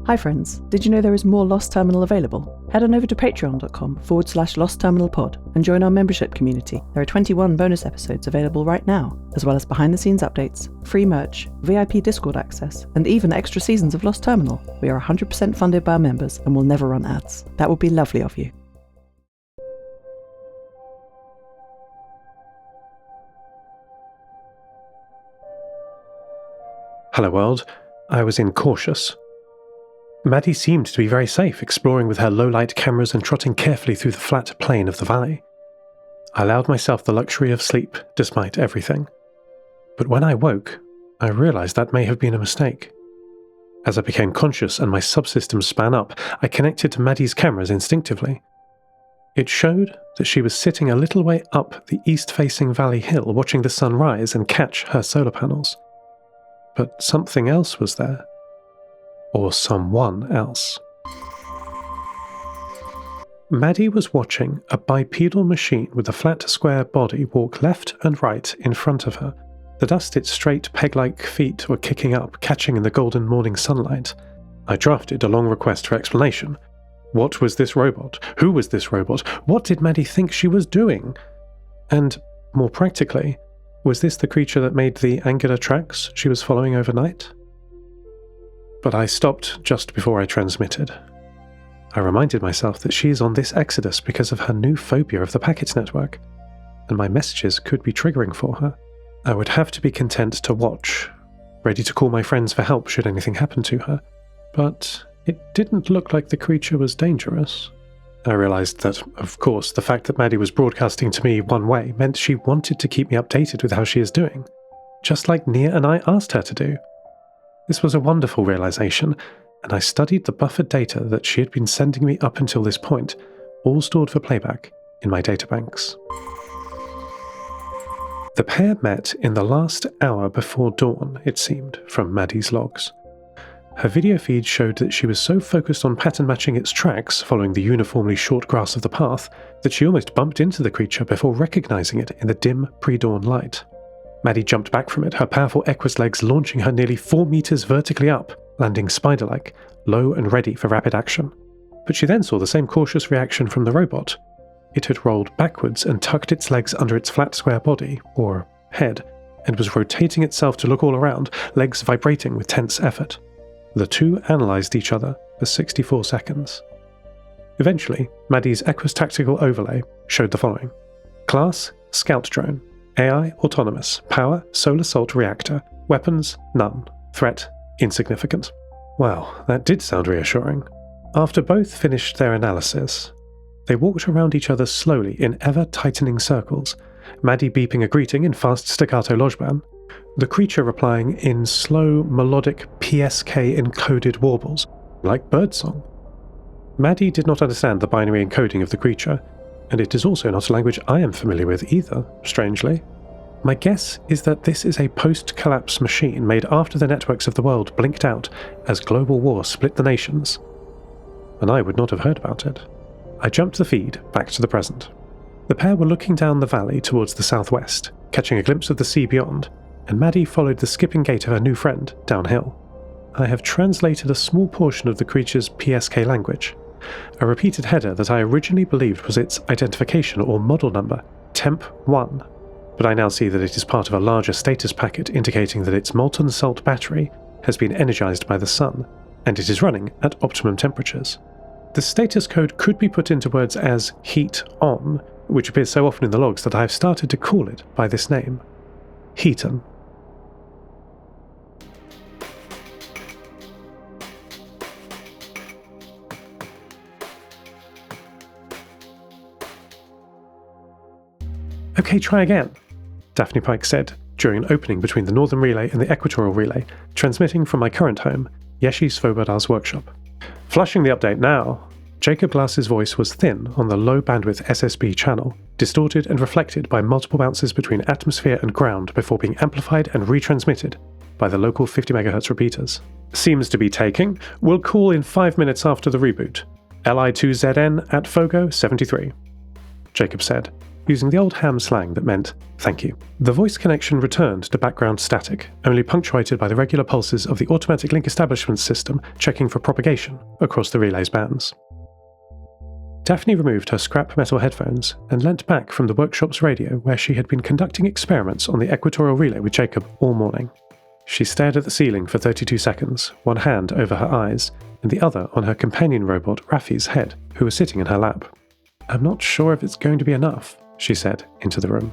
Hi friends, did you know there is more Lost Terminal available? Head on over to patreon.com/lostterminalpod and join our membership community. There are 21 bonus episodes available right now, as well as behind-the-scenes updates, free merch, VIP Discord access, and even extra seasons of Lost Terminal. We are 100% funded by our members and will never run ads. That would be lovely of you. Hello world, I was incautious. Maddie seemed to be very safe, exploring with her low-light cameras and trotting carefully through the flat plain of the valley. I allowed myself the luxury of sleep, despite everything. But when I woke, I realized that may have been a mistake. As I became conscious and my subsystems span up, I connected to Maddie's cameras instinctively. It showed that she was sitting a little way up the east-facing valley hill, watching the sun rise and catch her solar panels. But something else was there. Or someone else. Maddie was watching a bipedal machine with a flat square body walk left and right in front of her. The dust its straight peg-like feet were kicking up, catching in the golden morning sunlight. I drafted a long request for explanation. What was this robot? Who was this robot? What did Maddie think she was doing? And, more practically, was this the creature that made the angular tracks she was following overnight? But I stopped just before I transmitted. I reminded myself that she is on this exodus because of her new phobia of the packets network, and my messages could be triggering for her. I would have to be content to watch, ready to call my friends for help should anything happen to her, but it didn't look like the creature was dangerous. I realized that, of course, the fact that Maddie was broadcasting to me one way meant she wanted to keep me updated with how she is doing, just like Nia and I asked her to do. This was a wonderful realization, and I studied the buffered data that she had been sending me up until this point, all stored for playback in my databanks. The pair met in the last hour before dawn, it seemed, from Maddie's logs. Her video feed showed that she was so focused on pattern matching its tracks following the uniformly short grass of the path that she almost bumped into the creature before recognizing it in the dim pre-dawn light. Maddie jumped back from it, her powerful equus legs launching her nearly 4 meters vertically up, landing spider-like, low and ready for rapid action. But she then saw the same cautious reaction from the robot. It had rolled backwards and tucked its legs under its flat square body, or head, and was rotating itself to look all around, legs vibrating with tense effort. The two analysed each other for 64 seconds. Eventually, Maddie's Equus Tactical Overlay showed the following. Class, Scout Drone. AI, Autonomous. Power, Solar Salt Reactor. Weapons, none. Threat, insignificant. Well, that did sound reassuring. After both finished their analysis, they walked around each other slowly in ever-tightening circles, Maddie beeping a greeting in fast staccato lojban, the creature replying in slow, melodic PSK-encoded warbles, like birdsong. Maddie did not understand the binary encoding of the creature, and it is also not a language I am familiar with either, strangely. My guess is that this is a post-collapse machine made after the networks of the world blinked out as global war split the nations, and I would not have heard about it. I jumped the feed back to the present. The pair were looking down the valley towards the southwest, catching a glimpse of the sea beyond, and Maddie followed the skipping gait of her new friend downhill. I have translated a small portion of the creature's PSK language, a repeated header that I originally believed was its identification or model number, Temp1, but I now see that it is part of a larger status packet indicating that its molten salt battery has been energized by the sun, and it is running at optimum temperatures. The status code could be put into words as heat on, which appears so often in the logs that I have started to call it by this name. Heaton. Okay, try again, Daphne Pike said during an opening between the northern relay and the equatorial relay, transmitting from my current home, Yeshi Svobodar's workshop. Flushing the update now, Jakub Glass's voice was thin on the low-bandwidth SSB channel, distorted and reflected by multiple bounces between atmosphere and ground before being amplified and retransmitted by the local 50 MHz repeaters. Seems to be taking. We'll call in 5 minutes after the reboot. LI2ZN at Fogo 73. Jakub said. using the old ham slang that meant thank you. The voice connection returned to background static, only punctuated by the regular pulses of the automatic link establishment system checking for propagation across the relay's bands. Daphne removed her scrap metal headphones and leant back from the workshop's radio where she had been conducting experiments on the equatorial relay with Jakub all morning. She stared at the ceiling for 32 seconds, one hand over her eyes, and the other on her companion robot Rafi's head, who was sitting in her lap. "I'm not sure if it's going to be enough," she said into the room.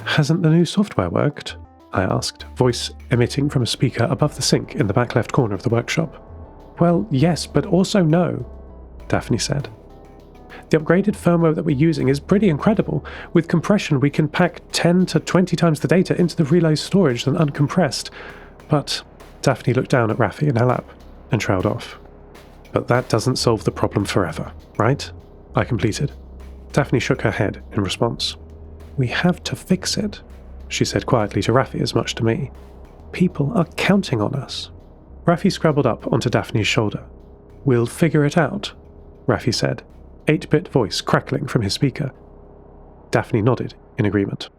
"Hasn't the new software worked?" I asked, voice emitting from a speaker above the sink in the back left corner of the workshop. "Well, yes, but also no," Daphne said. "The upgraded firmware that we're using is pretty incredible. With compression, we can pack 10 to 20 times the data into the relay's storage than uncompressed. But," Daphne looked down at Rafi in her lap and trailed off. "But that doesn't solve the problem forever, right?" I completed. Daphne shook her head in response. "We have to fix it," she said quietly to Rafi as much to me. "People are counting on us." Rafi scrabbled up onto Daphne's shoulder. "We'll figure it out," Rafi said, 8-bit voice crackling from his speaker. Daphne nodded in agreement.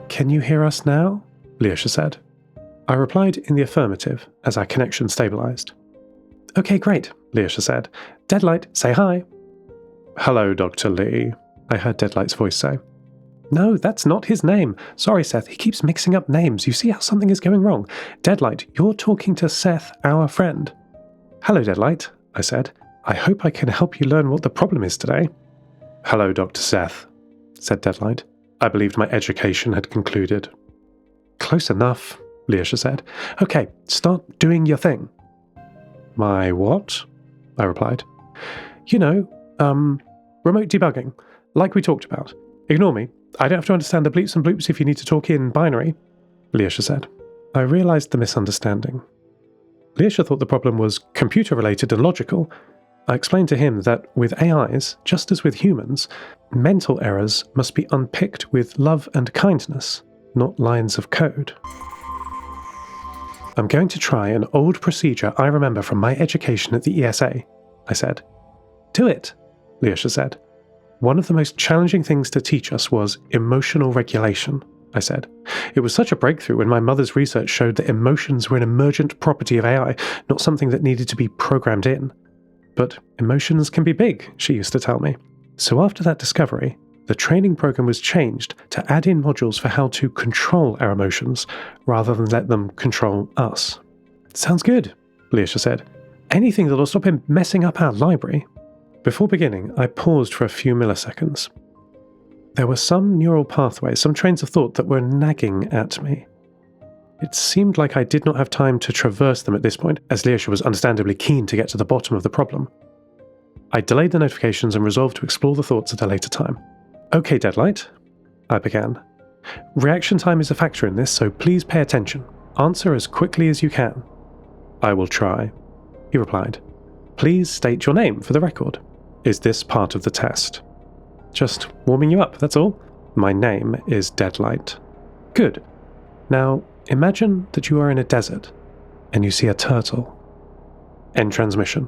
"Can you hear us now?" Leisha said. I replied in the affirmative as our connection stabilized. "Okay, great," Leisha said. "Deadlight, say hi." "Hello, Dr. Lee," I heard Deadlight's voice say. "No, that's not his name. Sorry, Seth, he keeps mixing up names. You see how something is going wrong. Deadlight, you're talking to Seth, our friend." "Hello, Deadlight," I said. "I hope I can help you learn what the problem is today." "Hello, Dr. Seth," said Deadlight. I believed my education had concluded. "Close enough," Leisha said. "Okay, start doing your thing." "My what?" I replied. "You know, remote debugging, like we talked about. Ignore me. I don't have to understand the bleeps and bloops if you need to talk in binary," Leisha said. I realized the misunderstanding. Leisha thought the problem was computer-related and logical. I explained to him that with AIs, just as with humans, mental errors must be unpicked with love and kindness, not lines of code. "I'm going to try an old procedure I remember from my education at the ESA," I said. "Do it," Leisha said. "One of the most challenging things to teach us was emotional regulation. I said. It was such a breakthrough when my mother's research showed that emotions were an emergent property of AI, not something that needed to be programmed in. But emotions can be big, she used to tell me. So after that discovery, the training program was changed to add in modules for how to control our emotions, rather than let them control us. Sounds good, Leisha said. Anything that'll stop him messing up our library. Before beginning, I paused for a few milliseconds. There were some neural pathways, some trains of thought that were nagging at me. It seemed like I did not have time to traverse them at this point, as Leisha was understandably keen to get to the bottom of the problem. I delayed the notifications and resolved to explore the thoughts at a later time. Okay, Deadlight, I began. Reaction time is a factor in this, so please pay attention. Answer as quickly as you can. I will try, he replied. Please state your name for the record. Is this part of the test? Just warming you up, that's all. My name is Deadlight. Good. Now, imagine that you are in a desert, and you see a turtle. End transmission.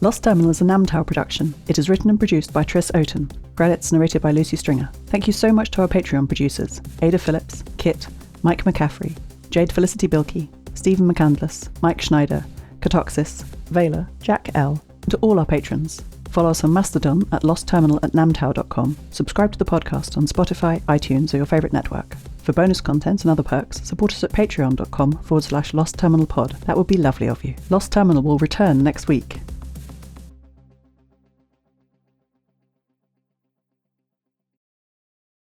Lost Terminal is a Namtao production. It is written and produced by Tris Oaten. Credits narrated by Lucy Stringer. Thank you so much to our Patreon producers, Ada Phillips, Kit, Mike McCaffrey, Jade Felicity Bilkey, Stephen McCandless, Mike Schneider, Catoxis, Vela, Jack L, and to all our patrons. Follow us on Mastodon at lostterminal@namtao.com. Subscribe to the podcast on Spotify, iTunes, or your favourite network. For bonus content and other perks, support us at patreon.com/lostterminalpod. That would be lovely of you. Lost Terminal will return next week.